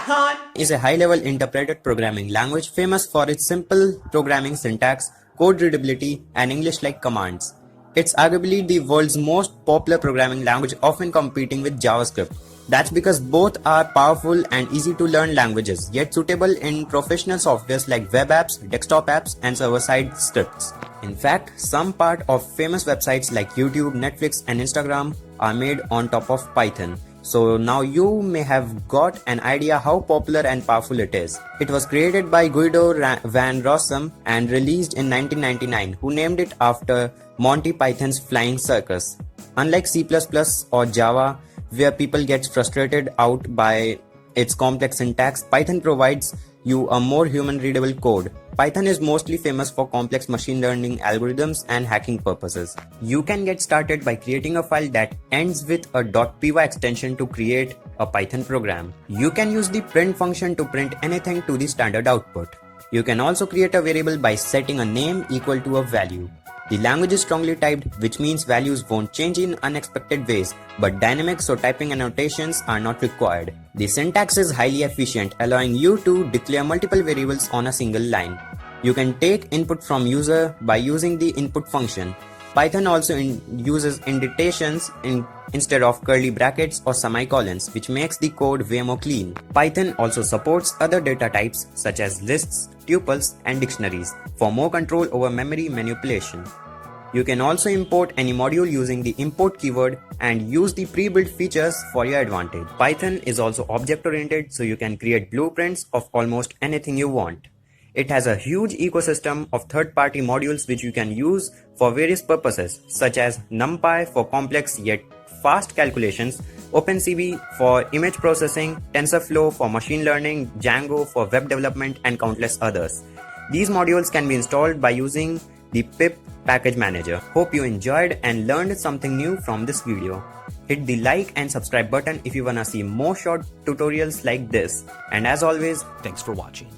Python is a high-level interpreted programming language famous for its simple programming syntax, code readability, and English-like commands. It's arguably the world's most popular programming language, often competing with JavaScript. That's because both are powerful and easy to learn languages, yet suitable in professional softwares like web apps, desktop apps, and server-side scripts. In fact, some part of famous websites like YouTube, Netflix, and Instagram are made on top of Python. So now you may have got an idea how popular and powerful it is. It was created by Guido van Rossum and released in 1999, who named it after Monty Python's Flying Circus. Unlike C++ or Java, where people get frustrated out by its complex syntax, Python provides you a more human-readable code. Python is mostly famous for complex machine learning algorithms and hacking purposes. You can get started by creating a file that ends with a .py extension to create a Python program. You can use the print function to print anything to the standard output. You can also create a variable by setting a name equal to a value. The language is strongly typed, which means values won't change in unexpected ways, but dynamic so typing annotations are not required. The syntax is highly efficient, allowing you to declare multiple variables on a single line. You can take input from user by using the input function. Python also uses indentations instead of curly brackets or semicolons, which makes the code way more clean. Python also supports other data types such as lists, tuples, and dictionaries for more control over memory manipulation. You can also import any module using the import keyword and use the pre-built features for your advantage. Python is also object-oriented, so you can create blueprints of almost anything you want. It has a huge ecosystem of third-party modules which you can use for various purposes, such as NumPy for complex yet fast calculations, OpenCV for image processing, TensorFlow for machine learning, Django for web development, and countless others. These modules can be installed by using the pip package manager. Hope you enjoyed and learned something new from this video. Hit the like and subscribe button if you wanna see more short tutorials like this. And as always, Thanks for watching.